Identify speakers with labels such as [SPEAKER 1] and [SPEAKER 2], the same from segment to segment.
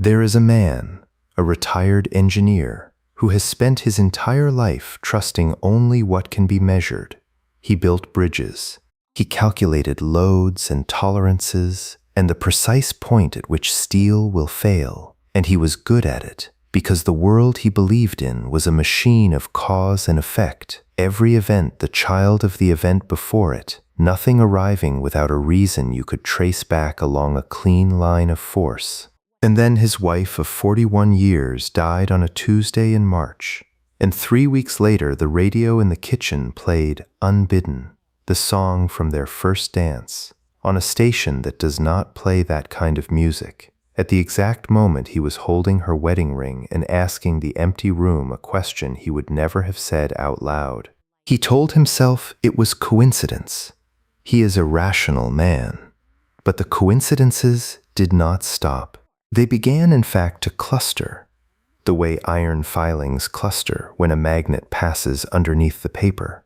[SPEAKER 1] There is a man, a retired engineer, who has spent his entire life trusting only what can be measured. He built bridges. He calculated loads and tolerances and the precise point at which steel will fail, and he was good at it because the world he believed in was a machine of cause and effect, every event the child of the event before it, nothing arriving without a reason you could trace back along a clean line of force. And then his wife of 41 years died on a Tuesday in March, and 3 weeks later the radio in the kitchen played Unbidden, the song from their first dance, on a station that does not play that kind of music, at the exact moment he was holding her wedding ring and asking the empty room a question he would never have said out loud. He told himself it was coincidence. He is a rational man. But the coincidences did not stop. They began, in fact, to cluster, the way iron filings cluster when a magnet passes underneath the paper.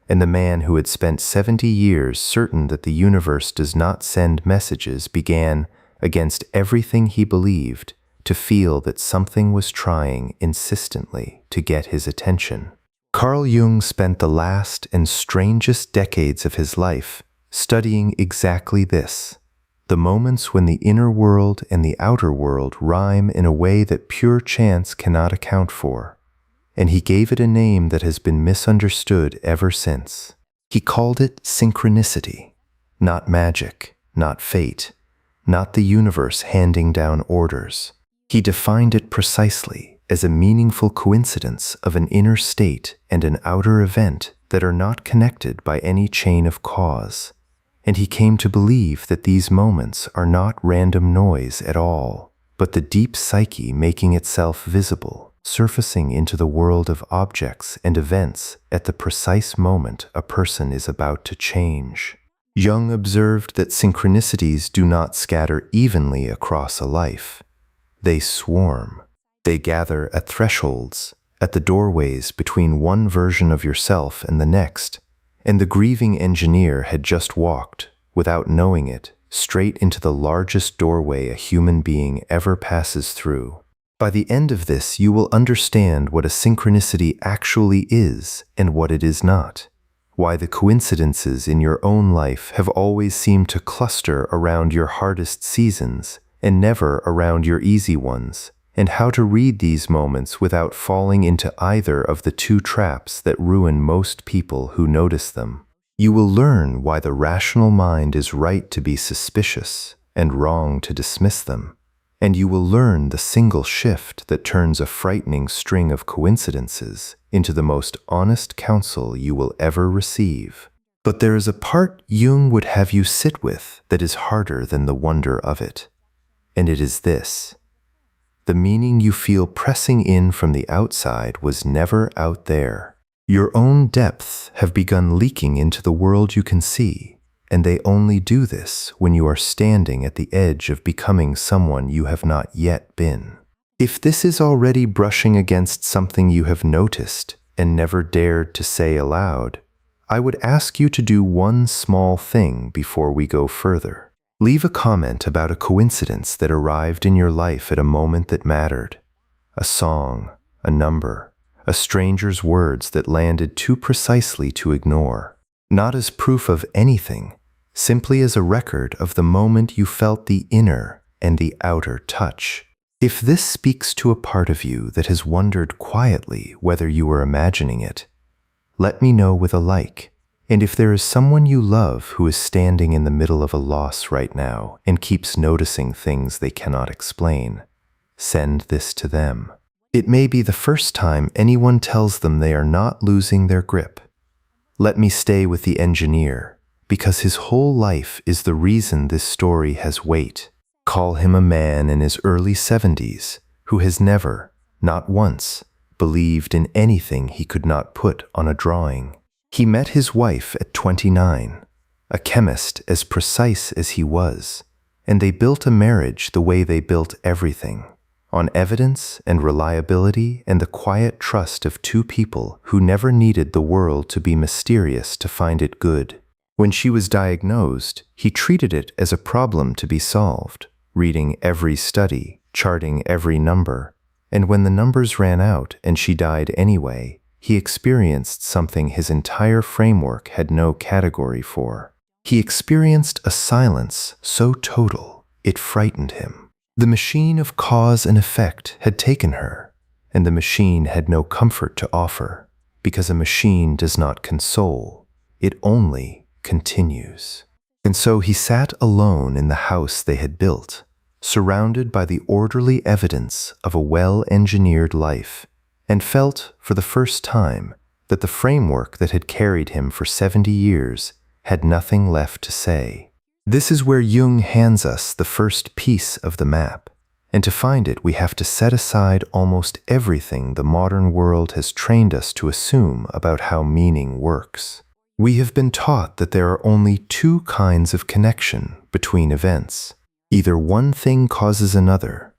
[SPEAKER 1] And the man who had spent 70 years certain that the universe does not send messages began, against everything he believed, to feel that something was trying insistently to get his attention. Carl Jung spent the last and strangest decades of his life studying exactly this. The moments when the inner world and the outer world rhyme in a way that pure chance cannot account for. And he gave it a name that has been misunderstood ever since. He called it synchronicity, not magic, not fate, not the universe handing down orders. He defined it precisely as a meaningful coincidence of an inner state and an outer event that are not connected by any chain of cause. And he came to believe that these moments are not random noise at all, but the deep psyche making itself visible, surfacing into the world of objects and events at the precise moment a person is about to change. Jung observed that synchronicities do not scatter evenly across a life. They swarm. They gather at thresholds, at the doorways between one version of yourself and the next. And the grieving engineer had just walked, without knowing it, straight into the largest doorway a human being ever passes through. By the end of this, you will understand what a synchronicity actually is and what it is not. Why the coincidences in your own life have always seemed to cluster around your hardest seasons and never around your easy ones, and how to read these moments without falling into either of the two traps that ruin most people who notice them. You will learn why the rational mind is right to be suspicious and wrong to dismiss them. And you will learn the single shift that turns a frightening string of coincidences into the most honest counsel you will ever receive. But there is a part Jung would have you sit with that is harder than the wonder of it. And it is this. The meaning you feel pressing in from the outside was never out there. Your own depths have begun leaking into the world you can see, and they only do this when you are standing at the edge of becoming someone you have not yet been. If this is already brushing against something you have noticed and never dared to say aloud, I would ask you to do one small thing before we go further. Leave a comment about a coincidence that arrived in your life at a moment that mattered. A song, a number, a stranger's words that landed too precisely to ignore. Not as proof of anything, simply as a record of the moment you felt the inner and the outer touch. If this speaks to a part of you that has wondered quietly whether you were imagining it, let me know with a like. And if there is someone you love who is standing in the middle of a loss right now and keeps noticing things they cannot explain, send this to them. It may be the first time anyone tells them they are not losing their grip. Let me stay with the engineer, because his whole life is the reason this story has weight. Call him a man in his early 70s who has never, not once, believed in anything he could not put on a drawing. He met his wife at 29, a chemist as precise as he was, and they built a marriage the way they built everything, on evidence and reliability and the quiet trust of two people who never needed the world to be mysterious to find it good. When she was diagnosed, he treated it as a problem to be solved, reading every study, charting every number, and when the numbers ran out and she died anyway, he experienced something his entire framework had no category for. He experienced a silence so total it frightened him. The machine of cause and effect had taken her, and the machine had no comfort to offer, because a machine does not console, it only continues. And so he sat alone in the house they had built, surrounded by the orderly evidence of a well-engineered life, and felt, for the first time, that the framework that had carried him for 70 years had nothing left to say. This is where Jung hands us the first piece of the map, and to find it we have to set aside almost everything the modern world has trained us to assume about how meaning works. We have been taught that there are only two kinds of connection between events. Either one thing causes another.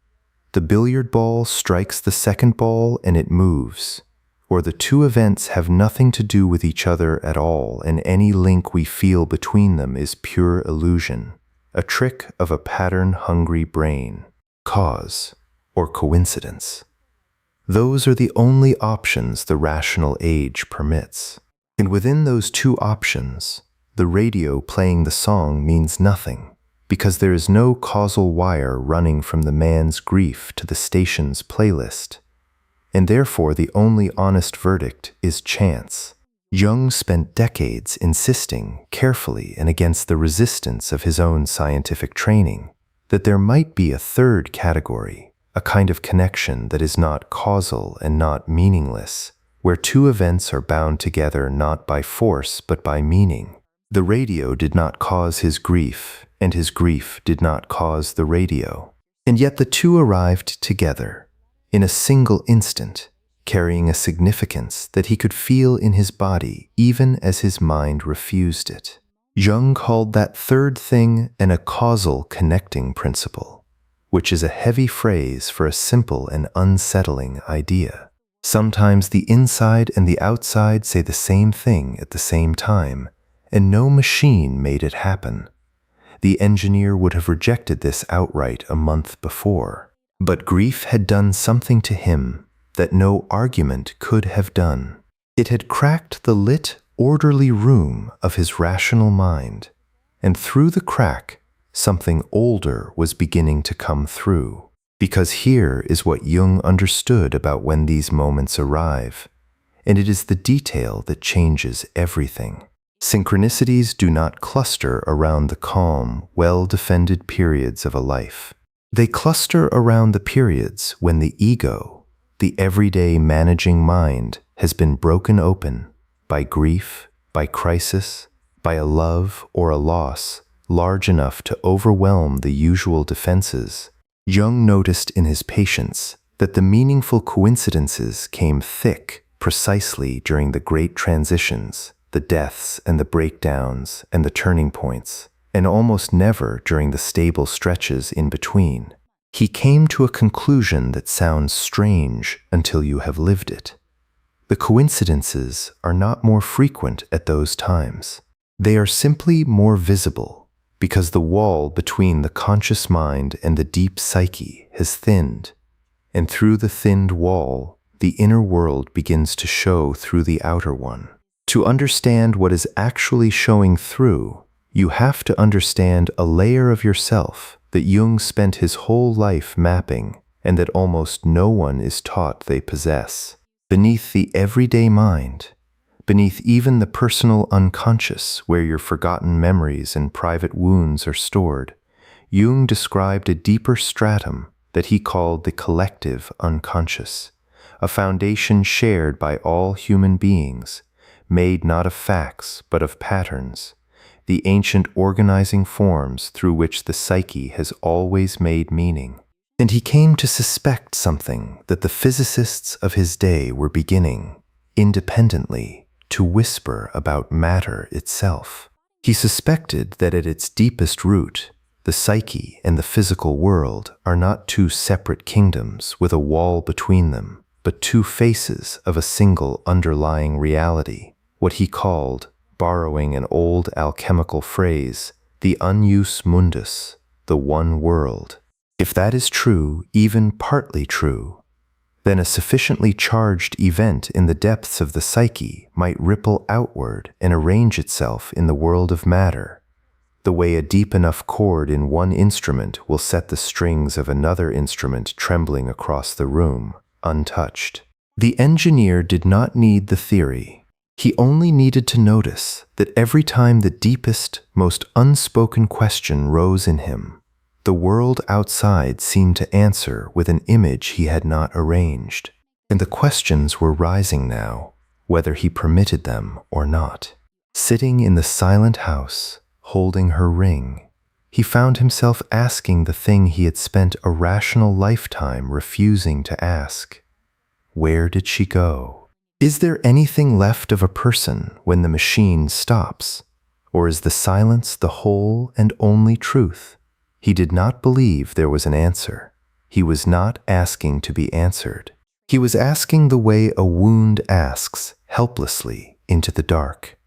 [SPEAKER 1] The billiard ball strikes the second ball and it moves, or the two events have nothing to do with each other at all, and any link we feel between them is pure illusion, a trick of a pattern-hungry brain, cause or coincidence. Those are the only options the rational age permits. And within those two options, the radio playing the song means nothing, because there is no causal wire running from the man's grief to the station's playlist. And therefore the only honest verdict is chance. Jung spent decades insisting, carefully and against the resistance of his own scientific training, that there might be a third category, a kind of connection that is not causal and not meaningless, where two events are bound together not by force but by meaning. The radio did not cause his grief, and his grief did not cause the radio. And yet the two arrived together, in a single instant, carrying a significance that he could feel in his body even as his mind refused it. Jung called that third thing a causal connecting principle, which is a heavy phrase for a simple and unsettling idea. Sometimes the inside and the outside say the same thing at the same time, and no machine made it happen. The engineer would have rejected this outright a month before. But grief had done something to him that no argument could have done. It had cracked the lit, orderly room of his rational mind, and through the crack, something older was beginning to come through. Because here is what Jung understood about when these moments arrive, and it is the detail that changes everything. Synchronicities do not cluster around the calm, well-defended periods of a life. They cluster around the periods when the ego, the everyday managing mind, has been broken open by grief, by crisis, by a love or a loss large enough to overwhelm the usual defenses. Jung noticed in his patients that the meaningful coincidences came thick precisely during the great transitions, the deaths and the breakdowns and the turning points, and almost never during the stable stretches in between. He came to a conclusion that sounds strange until you have lived it. The coincidences are not more frequent at those times. They are simply more visible, because the wall between the conscious mind and the deep psyche has thinned, and through the thinned wall, the inner world begins to show through the outer one. To understand what is actually showing through, you have to understand a layer of yourself that Jung spent his whole life mapping, and that almost no one is taught they possess. Beneath the everyday mind, beneath even the personal unconscious where your forgotten memories and private wounds are stored, Jung described a deeper stratum that he called the collective unconscious, a foundation shared by all human beings, made not of facts but of patterns, the ancient organizing forms through which the psyche has always made meaning. And he came to suspect something that the physicists of his day were beginning, independently, to whisper about matter itself. He suspected that at its deepest root, the psyche and the physical world are not two separate kingdoms with a wall between them, but two faces of a single underlying reality, what he called, borrowing an old alchemical phrase, the unus mundus, the one world. If that is true, even partly true, then a sufficiently charged event in the depths of the psyche might ripple outward and arrange itself in the world of matter, the way a deep enough chord in one instrument will set the strings of another instrument trembling across the room, untouched. The engineer did not need the theory. He only needed to notice that every time the deepest, most unspoken question rose in him, the world outside seemed to answer with an image he had not arranged. And the questions were rising now, whether he permitted them or not. Sitting in the silent house, holding her ring, he found himself asking the thing he had spent a rational lifetime refusing to ask. Where did she go? Is there anything left of a person when the machine stops? Or is the silence the whole and only truth? He did not believe there was an answer. He was not asking to be answered. He was asking the way a wound asks, helplessly, into the dark.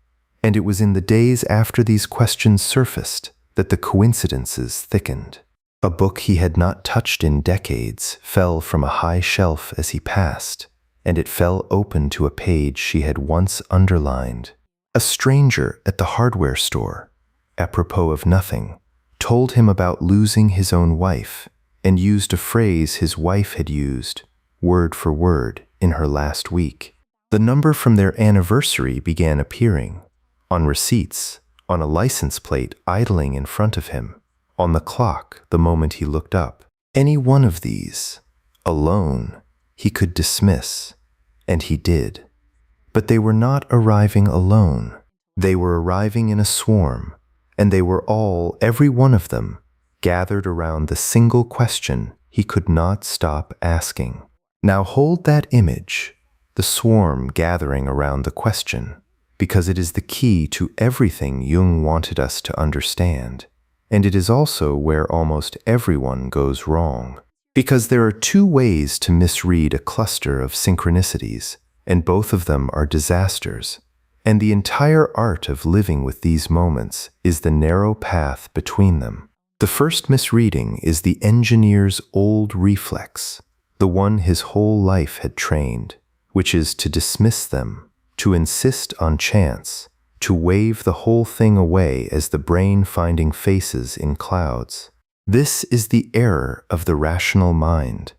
[SPEAKER 1] And it was in the days after these questions surfaced that the coincidences thickened. A book he had not touched in decades fell from a high shelf as he passed, and it fell open to a page she had once underlined. A stranger at the hardware store, apropos of nothing, told him about losing his own wife and used a phrase his wife had used, word for word, in her last week. The number from their anniversary began appearing, on receipts, on a license plate idling in front of him, on the clock the moment he looked up. Any one of these, alone, he could dismiss, and he did. But they were not arriving alone. They were arriving in a swarm, and they were all, every one of them, gathered around the single question he could not stop asking. Now hold that image, the swarm gathering around the question, because it is the key to everything Jung wanted us to understand, and it is also where almost everyone goes wrong. Because there are two ways to misread a cluster of synchronicities, and both of them are disasters, and the entire art of living with these moments is the narrow path between them. The first misreading is the engineer's old reflex, the one his whole life had trained, which is to dismiss them, to insist on chance, to wave the whole thing away as the brain finding faces in clouds. This is the error of the rational mind,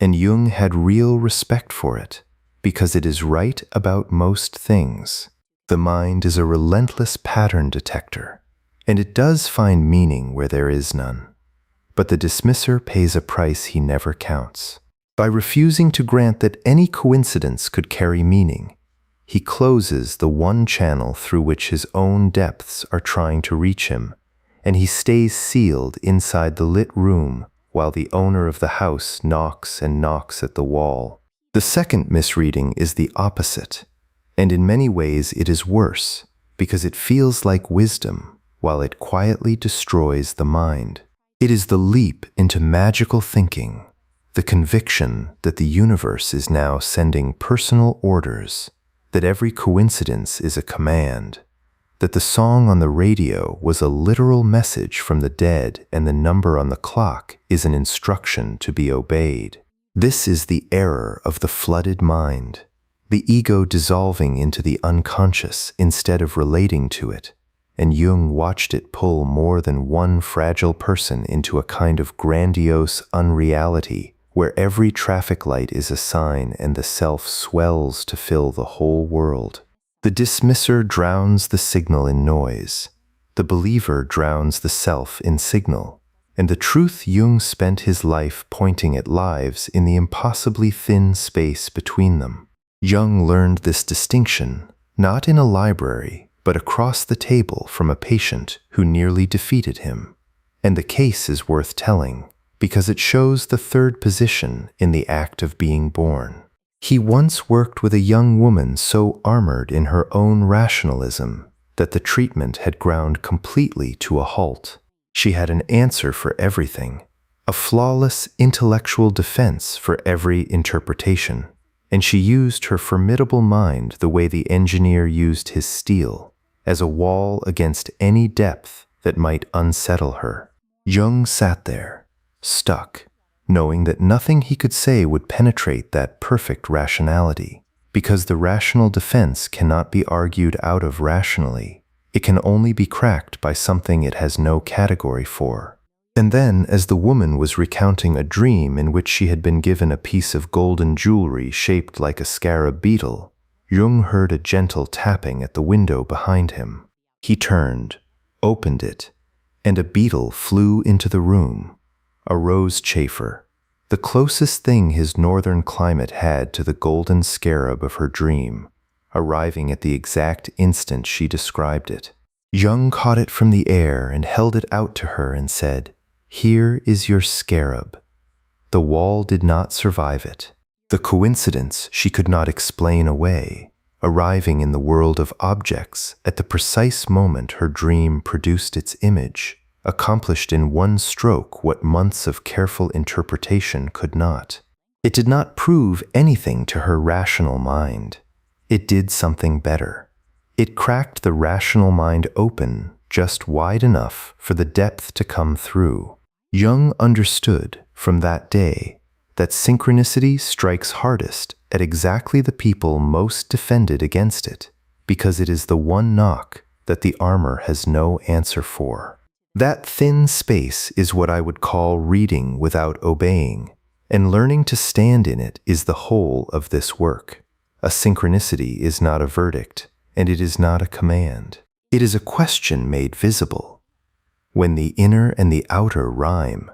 [SPEAKER 1] and Jung had real respect for it, because it is right about most things. The mind is a relentless pattern detector, and it does find meaning where there is none. But the dismisser pays a price he never counts. By refusing to grant that any coincidence could carry meaning, he closes the one channel through which his own depths are trying to reach him, and he stays sealed inside the lit room while the owner of the house knocks and knocks at the wall. The second misreading is the opposite, and in many ways it is worse, because it feels like wisdom while it quietly destroys the mind. It is the leap into magical thinking, the conviction that the universe is now sending personal orders, that every coincidence is a command, that the song on the radio was a literal message from the dead and the number on the clock is an instruction to be obeyed. This is the error of the flooded mind, the ego dissolving into the unconscious instead of relating to it, and Jung watched it pull more than one fragile person into a kind of grandiose unreality where every traffic light is a sign and the self swells to fill the whole world. The dismisser drowns the signal in noise. The believer drowns the self in signal. And the truth Jung spent his life pointing at lives in the impossibly thin space between them. Jung learned this distinction, not in a library, but across the table from a patient who nearly defeated him. And the case is worth telling, because it shows the third position in the act of being born. He once worked with a young woman so armored in her own rationalism that the treatment had ground completely to a halt. She had an answer for everything, a flawless intellectual defense for every interpretation, and she used her formidable mind the way the engineer used his steel, as a wall against any depth that might unsettle her. Jung sat there, stuck, knowing that nothing he could say would penetrate that perfect rationality, because the rational defense cannot be argued out of rationally. It can only be cracked by something it has no category for. And then, as the woman was recounting a dream in which she had been given a piece of golden jewelry shaped like a scarab beetle, Jung heard a gentle tapping at the window behind him. He turned, opened it, and a beetle flew into the room, a rose chafer, the closest thing his northern climate had to the golden scarab of her dream, arriving at the exact instant she described it. Jung caught it from the air and held it out to her and said, "Here is your scarab." The wall did not survive it. The coincidence she could not explain away, arriving in the world of objects at the precise moment her dream produced its image, accomplished in one stroke what months of careful interpretation could not. It did not prove anything to her rational mind. It did something better. It cracked the rational mind open just wide enough for the depth to come through. Jung understood from that day that synchronicity strikes hardest at exactly the people most defended against it, because it is the one knock that the armor has no answer for. That thin space is what I would call reading without obeying, and learning to stand in it is the whole of this work. A synchronicity is not a verdict, and it is not a command. It is a question made visible. When the inner and the outer rhyme,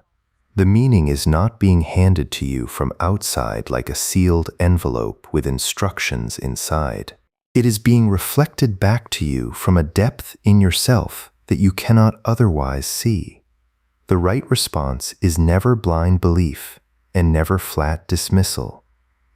[SPEAKER 1] the meaning is not being handed to you from outside like a sealed envelope with instructions inside. It is being reflected back to you from a depth in yourself that you cannot otherwise see. The right response is never blind belief and never flat dismissal.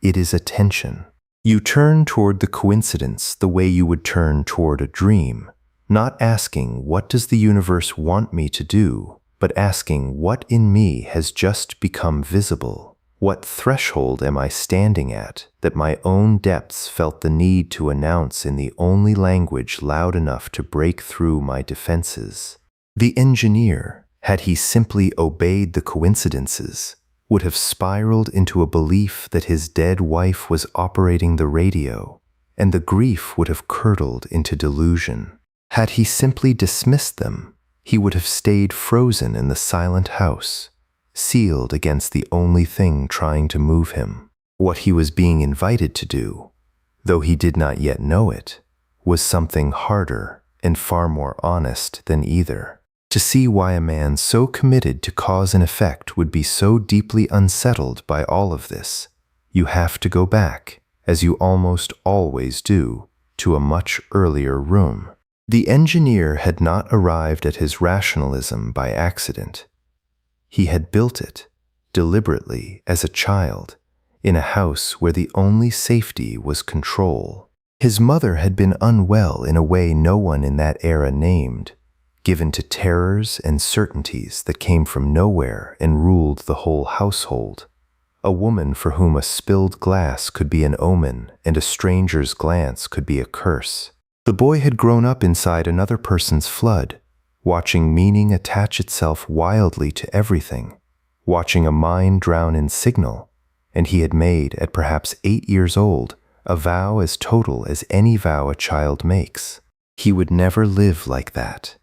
[SPEAKER 1] It is attention. You turn toward the coincidence the way you would turn toward a dream, not asking, "What does the universe want me to do?" but asking, "What in me has just become visible? What threshold am I standing at that my own depths felt the need to announce in the only language loud enough to break through my defenses?" The engineer, had he simply obeyed the coincidences, would have spiraled into a belief that his dead wife was operating the radio, and the grief would have curdled into delusion. Had he simply dismissed them, he would have stayed frozen in the silent house, sealed against the only thing trying to move him. What he was being invited to do, though he did not yet know it, was something harder and far more honest than either. To see why a man so committed to cause and effect would be so deeply unsettled by all of this, you have to go back, as you almost always do, to a much earlier room. The engineer had not arrived at his rationalism by accident. He had built it, deliberately as a child, in a house where the only safety was control. His mother had been unwell in a way no one in that era named, given to terrors and certainties that came from nowhere and ruled the whole household. A woman for whom a spilled glass could be an omen and a stranger's glance could be a curse. The boy had grown up inside another person's flood, watching meaning attach itself wildly to everything, watching a mind drown in signal, and he had made, at perhaps 8 years old, a vow as total as any vow a child makes. He would never live like that.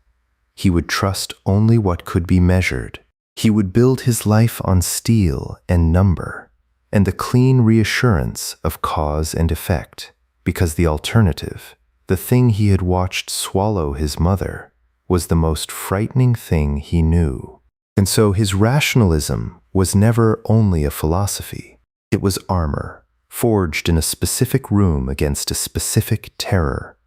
[SPEAKER 1] He would trust only what could be measured. He would build his life on steel and number, and the clean reassurance of cause and effect, because the alternative, the thing he had watched swallow his mother, was the most frightening thing he knew. And so his rationalism was never only a philosophy. It was armor, forged in a specific room against a specific terror.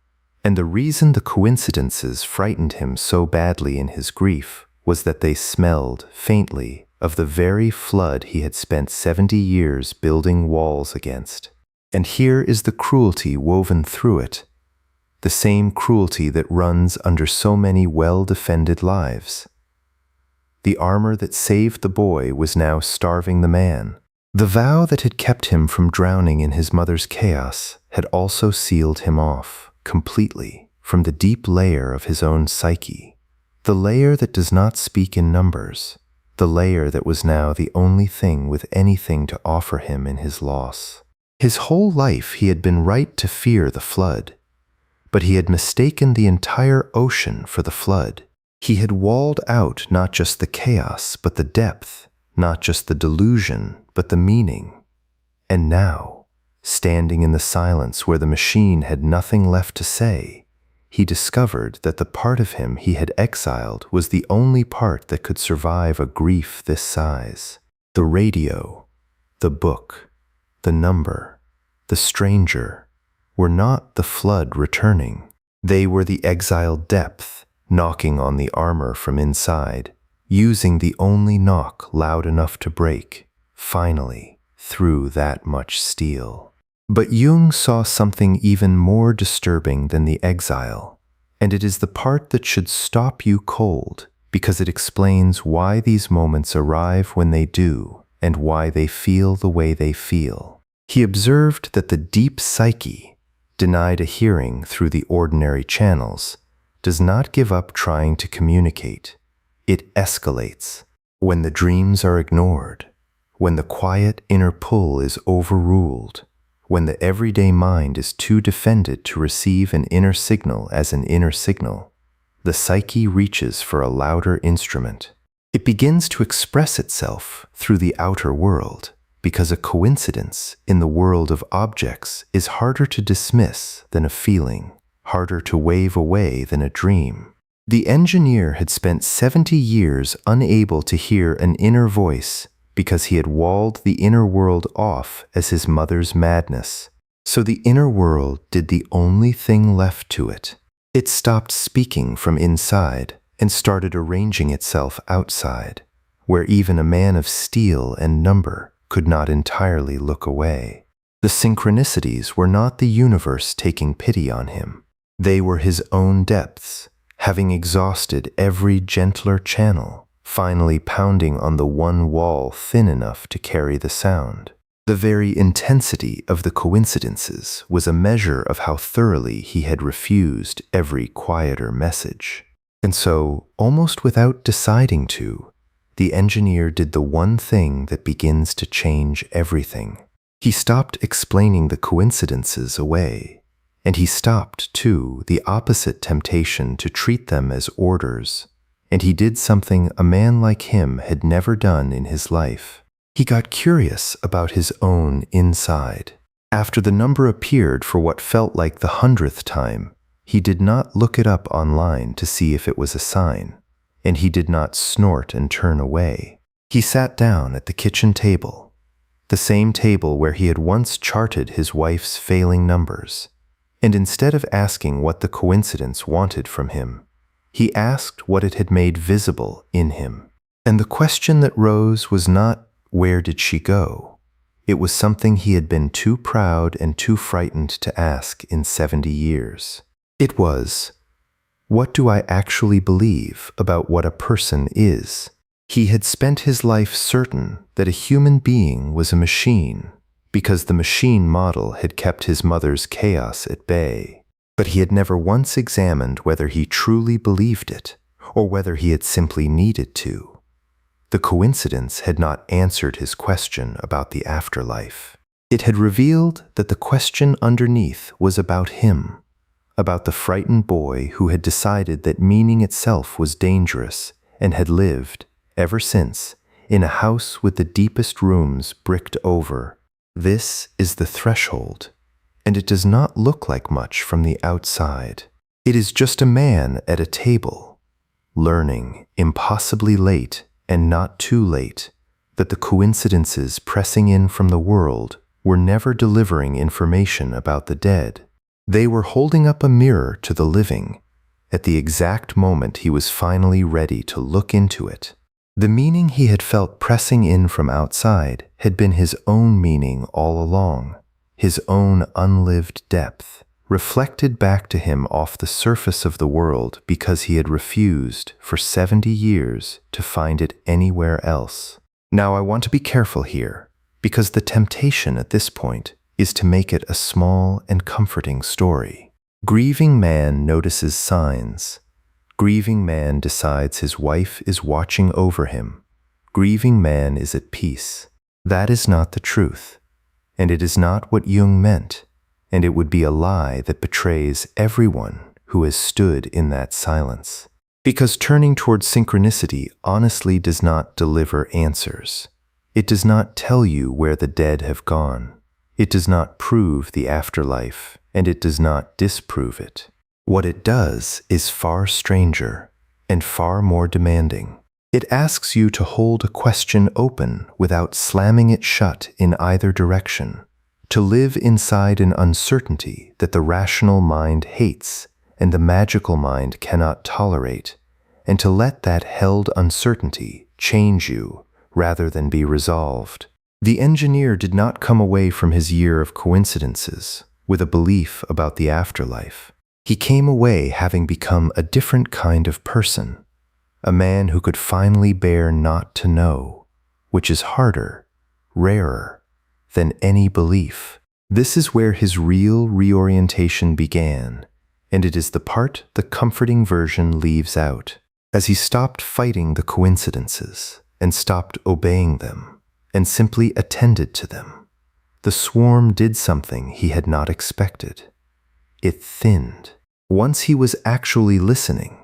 [SPEAKER 1] And the reason the coincidences frightened him so badly in his grief was that they smelled, faintly, of the very flood he had spent 70 years building walls against. And here is the cruelty woven through it, the same cruelty that runs under so many well-defended lives. The armor that saved the boy was now starving the man. The vow that had kept him from drowning in his mother's chaos had also sealed him off, completely, from the deep layer of his own psyche, the layer that does not speak in numbers, the layer that was now the only thing with anything to offer him in his loss. His whole life he had been right to fear the flood, but he had mistaken the entire ocean for the flood. He had walled out not just the chaos, but the depth, not just the delusion, but the meaning. And now, standing in the silence where the machine had nothing left to say, he discovered that the part of him he had exiled was the only part that could survive a grief this size. The radio, the book, the number, the stranger were not the flood returning. They were the exiled depth, knocking on the armor from inside, using the only knock loud enough to break, finally, through that much steel. But Jung saw something even more disturbing than the exile, and it is the part that should stop you cold, because it explains why these moments arrive when they do, and why they feel the way they feel. He observed that the deep psyche, denied a hearing through the ordinary channels, does not give up trying to communicate. It escalates. When the dreams are ignored, when the quiet inner pull is overruled, when the everyday mind is too defended to receive an inner signal as an inner signal, the psyche reaches for a louder instrument. It begins to express itself through the outer world, because a coincidence in the world of objects is harder to dismiss than a feeling, harder to wave away than a dream. The engineer had spent 70 years unable to hear an inner voice because he had walled the inner world off as his mother's madness. So the inner world did the only thing left to it. It stopped speaking from inside and started arranging itself outside, where even a man of steel and number could not entirely look away. The synchronicities were not the universe taking pity on him. They were his own depths, having exhausted every gentler channel, finally pounding on the one wall thin enough to carry the sound. The very intensity of the coincidences was a measure of how thoroughly he had refused every quieter message. And so, almost without deciding to, the engineer did the one thing that begins to change everything. He stopped explaining the coincidences away, and he stopped, too, the opposite temptation to treat them as orders. And he did something a man like him had never done in his life. He got curious about his own inside. After the number appeared for what felt like the 100th time, he did not look it up online to see if it was a sign, and he did not snort and turn away. He sat down at the kitchen table, the same table where he had once charted his wife's failing numbers, and instead of asking what the coincidence wanted from him, he asked what it had made visible in him. And the question that rose was not, where did she go? It was something he had been too proud and too frightened to ask in 70 years. It was, what do I actually believe about what a person is? He had spent his life certain that a human being was a machine, because the machine model had kept his mother's chaos at bay. But he had never once examined whether he truly believed it, or whether he had simply needed to. The coincidence had not answered his question about the afterlife. It had revealed that the question underneath was about him, about the frightened boy who had decided that meaning itself was dangerous and had lived, ever since, in a house with the deepest rooms bricked over. This is the threshold, and it does not look like much from the outside. It is just a man at a table, learning, impossibly late and not too late, that the coincidences pressing in from the world were never delivering information about the dead. They were holding up a mirror to the living, at the exact moment he was finally ready to look into it. The meaning he had felt pressing in from outside had been his own meaning all along. His own unlived depth, reflected back to him off the surface of the world because he had refused for 70 years to find it anywhere else. Now I want to be careful here, because the temptation at this point is to make it a small and comforting story. Grieving man notices signs. Grieving man decides his wife is watching over him. grieving man is at peace. That is not the truth, and it is not what Jung meant, and it would be a lie that betrays everyone who has stood in that silence. Because turning towards synchronicity honestly does not deliver answers. It does not tell you where the dead have gone. It does not prove the afterlife, and it does not disprove it. What it does is far stranger and far more demanding. It asks you to hold a question open without slamming it shut in either direction, to live inside an uncertainty that the rational mind hates and the magical mind cannot tolerate, and to let that held uncertainty change you rather than be resolved. The engineer did not come away from his year of coincidences with a belief about the afterlife. He came away having become a different kind of person, a man who could finally bear not to know, which is harder, rarer, than any belief. This is where his real reorientation began, and it is the part the comforting version leaves out. As he stopped fighting the coincidences and stopped obeying them and simply attended to them, the swarm did something he had not expected. It thinned. Once he was actually listening,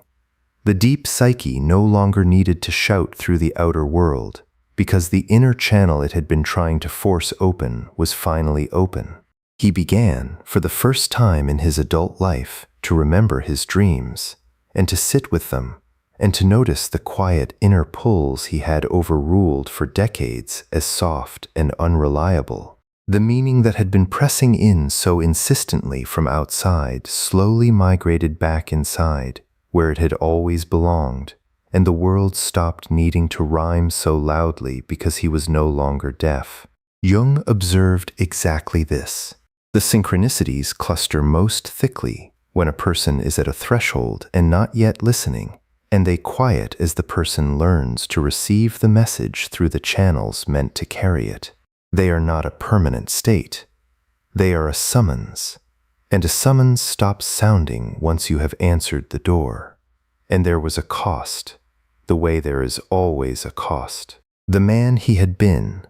[SPEAKER 1] the deep psyche no longer needed to shout through the outer world, because the inner channel it had been trying to force open was finally open. He began, for the first time in his adult life, to remember his dreams, and to sit with them, and to notice the quiet inner pulls he had overruled for decades as soft and unreliable. The meaning that had been pressing in so insistently from outside slowly migrated back inside, where it had always belonged, and the world stopped needing to rhyme so loudly because he was no longer deaf. Jung observed exactly this. The synchronicities cluster most thickly when a person is at a threshold and not yet listening, and they quiet as the person learns to receive the message through the channels meant to carry it. They are not a permanent state. They are a summons, and a summons stops sounding once you have answered the door. And there was a cost, the way there is always a cost. The man he had been,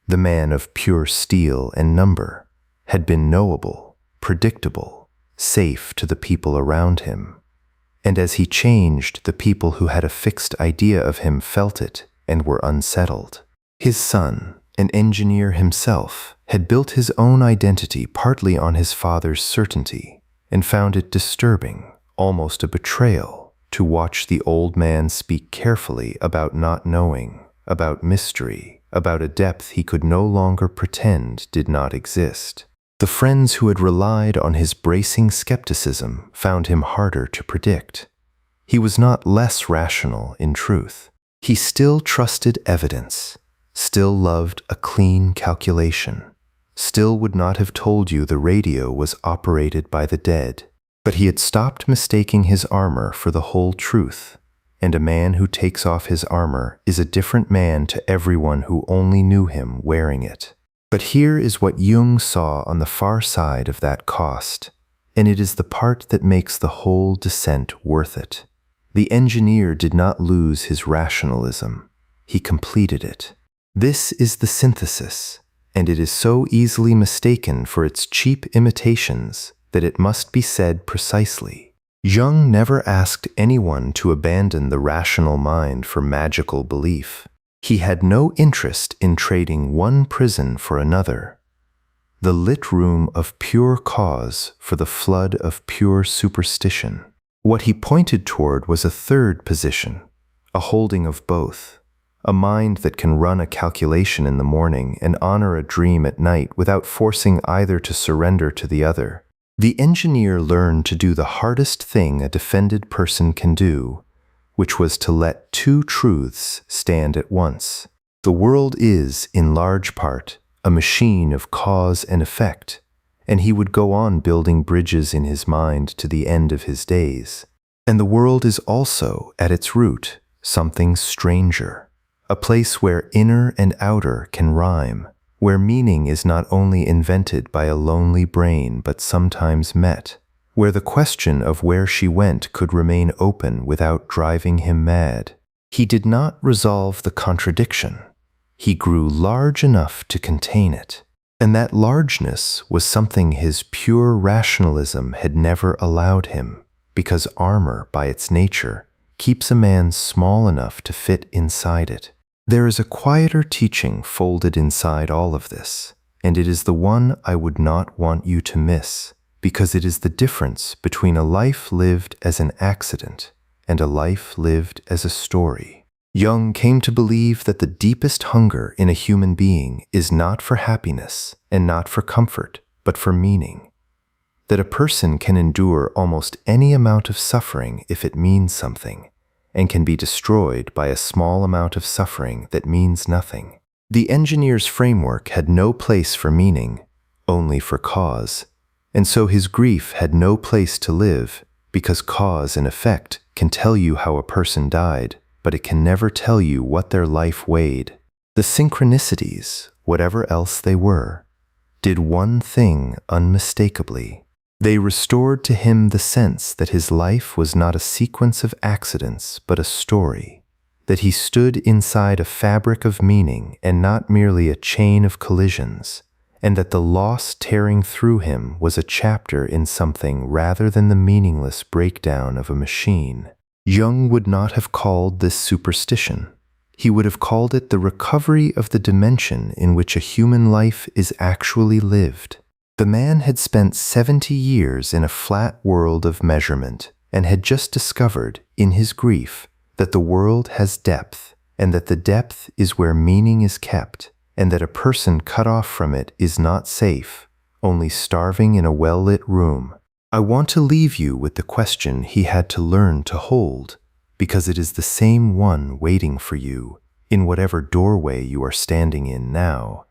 [SPEAKER 1] the man of pure steel and number, had been knowable, predictable, safe to the people around him. And as he changed, the people who had a fixed idea of him felt it and were unsettled. His son, an engineer himself, had built his own identity partly on his father's certainty, and found it disturbing, almost a betrayal, to watch the old man speak carefully about not knowing, about mystery, about a depth he could no longer pretend did not exist. The friends who had relied on his bracing skepticism found him harder to predict. He was not less rational in truth. He still trusted evidence, still loved a clean calculation, still would not have told you the radio was operated by the dead. But he had stopped mistaking his armor for the whole truth, and a man who takes off his armor is a different man to everyone who only knew him wearing it. But here is what Jung saw on the far side of that cost, and it is the part that makes the whole descent worth it. The engineer did not lose his rationalism. He completed it. This is the synthesis, and it is so easily mistaken for its cheap imitations that it must be said precisely. Jung never asked anyone to abandon the rational mind for magical belief. He had no interest in trading one prison for another, the lit room of pure cause for the flood of pure superstition. What he pointed toward was a third position, a holding of both, a mind that can run a calculation in the morning and honor a dream at night without forcing either to surrender to the other. The engineer learned to do the hardest thing a defended person can do, which was to let two truths stand at once. The world is, in large part, a machine of cause and effect, and he would go on building bridges in his mind to the end of his days. And the world is also, at its root, something stranger, a place where inner and outer can rhyme, where meaning is not only invented by a lonely brain but sometimes met, where the question of where she went could remain open without driving him mad. He did not resolve the contradiction. He grew large enough to contain it. And that largeness was something his pure rationalism had never allowed him, because armor, by its nature, keeps a man small enough to fit inside it. There is a quieter teaching folded inside all of this, and it is the one I would not want you to miss, because it is the difference between a life lived as an accident and a life lived as a story. Jung came to believe that the deepest hunger in a human being is not for happiness and not for comfort, but for meaning. That a person can endure almost any amount of suffering if it means something, and can be destroyed by a small amount of suffering that means nothing. The engineer's framework had no place for meaning, only for cause, and so his grief had no place to live, because cause and effect can tell you how a person died, but it can never tell you what their life weighed. The synchronicities, whatever else they were, did one thing unmistakably. They restored to him the sense that his life was not a sequence of accidents, but a story, that he stood inside a fabric of meaning and not merely a chain of collisions, and that the loss tearing through him was a chapter in something rather than the meaningless breakdown of a machine. Jung would not have called this superstition. He would have called it the recovery of the dimension in which a human life is actually lived. The man had spent 70 years in a flat world of measurement and had just discovered, in his grief, that the world has depth, and that the depth is where meaning is kept, and that a person cut off from it is not safe, only starving in a well-lit room. I want to leave you with the question he had to learn to hold, because it is the same one waiting for you in whatever doorway you are standing in now,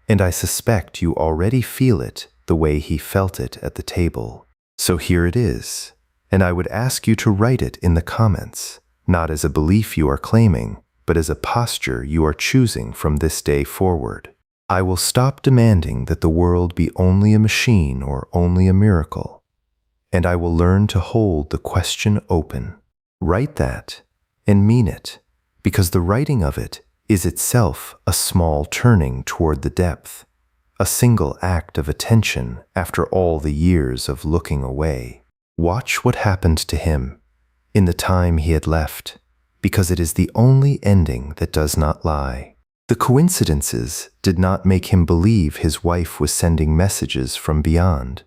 [SPEAKER 1] and I suspect you already feel it the way he felt it at the table. So here it is, and I would ask you to write it in the comments, not as a belief you are claiming, but as a posture you are choosing from this day forward. I will stop demanding that the world be only a machine or only a miracle, and I will learn to hold the question open. Write that and mean it, because the writing of it is itself a small turning toward the depth, a single act of attention after all the years of looking away. Watch what happened to him in the time he had left, because it is the only ending that does not lie. The coincidences did not make him believe his wife was sending messages from beyond.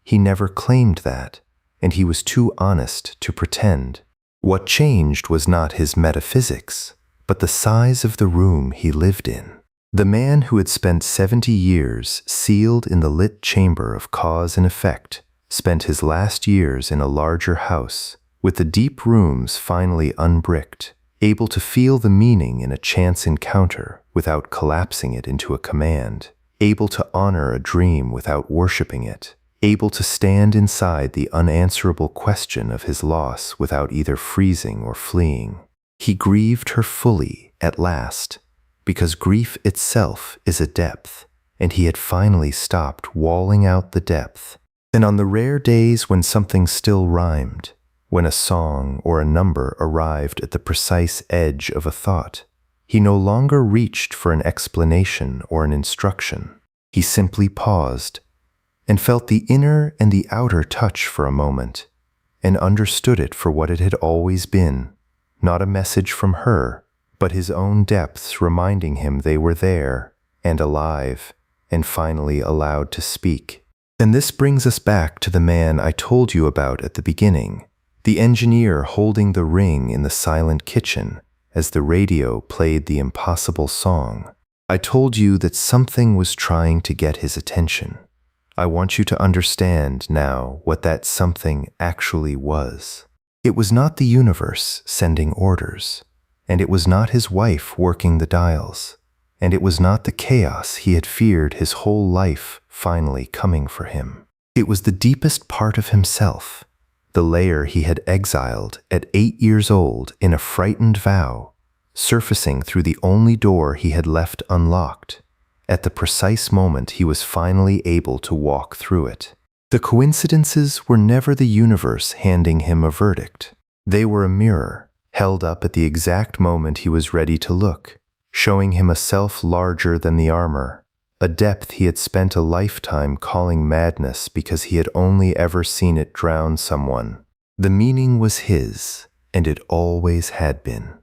[SPEAKER 1] He never claimed that, and he was too honest to pretend. What changed was not his metaphysics, but the size of the room he lived in. The man who had spent 70 years sealed in the lit chamber of cause and effect spent his last years in a larger house, with the deep rooms finally unbricked, able to feel the meaning in a chance encounter without collapsing it into a command, able to honor a dream without worshiping it, able to stand inside the unanswerable question of his loss without either freezing or fleeing. He grieved her fully at last, because grief itself is a depth, and he had finally stopped walling out the depth. And on the rare days when something still rhymed, when a song or a number arrived at the precise edge of a thought, he no longer reached for an explanation or an instruction. He simply paused and felt the inner and the outer touch for a moment, and understood it for what it had always been, not a message from her, but his own depths reminding him they were there and alive, and finally allowed to speak. And this brings us back to the man I told you about at the beginning, the engineer holding the ring in the silent kitchen as the radio played the impossible song. I told you that something was trying to get his attention. I want you to understand now what that something actually was. It was not the universe sending orders, and it was not his wife working the dials, and it was not the chaos he had feared his whole life finally coming for him. It was the deepest part of himself, the layer he had exiled at 8 years old in a frightened vow, surfacing through the only door he had left unlocked, at the precise moment he was finally able to walk through it. The coincidences were never the universe handing him a verdict. They were a mirror, held up at the exact moment he was ready to look, showing him a self larger than the armor, a depth he had spent a lifetime calling madness because he had only ever seen it drown someone. The meaning was his, and it always had been.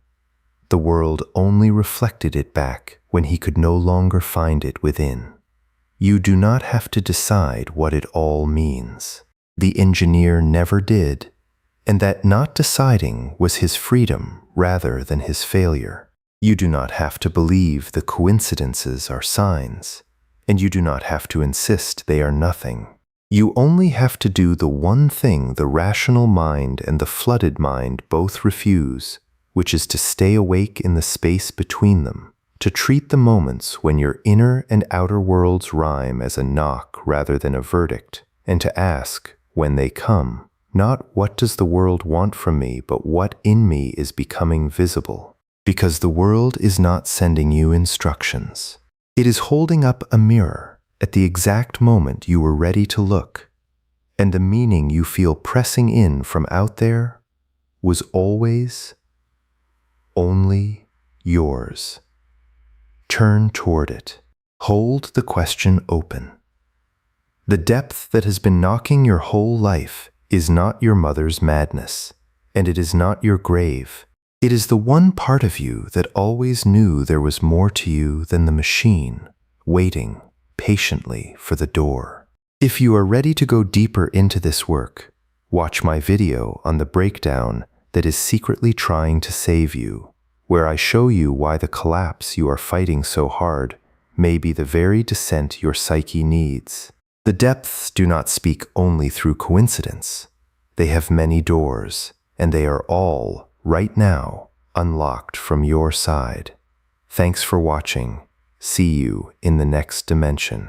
[SPEAKER 1] The world only reflected it back when he could no longer find it within. You do not have to decide what it all means. The engineer never did, and that not deciding was his freedom rather than his failure. You do not have to believe the coincidences are signs, and you do not have to insist they are nothing. You only have to do the one thing the rational mind and the flooded mind both refuse, which is to stay awake in the space between them, to treat the moments when your inner and outer worlds rhyme as a knock rather than a verdict, and to ask, when they come, not what does the world want from me, but what in me is becoming visible. Because the world is not sending you instructions. It is holding up a mirror at the exact moment you were ready to look, and the meaning you feel pressing in from out there was always only yours. Turn toward it. Hold the question open. The depth that has been knocking your whole life is not your mother's madness, and it is not your grave. It is the one part of you that always knew there was more to you than the machine, waiting patiently for the door. If you are ready to go deeper into this work, watch my video on the breakdown that is secretly trying to save you, where I show you why the collapse you are fighting so hard may be the very descent your psyche needs. The depths do not speak only through coincidence. They have many doors, and they are all, right now, unlocked from your side. Thanks for watching. See you in the next dimension.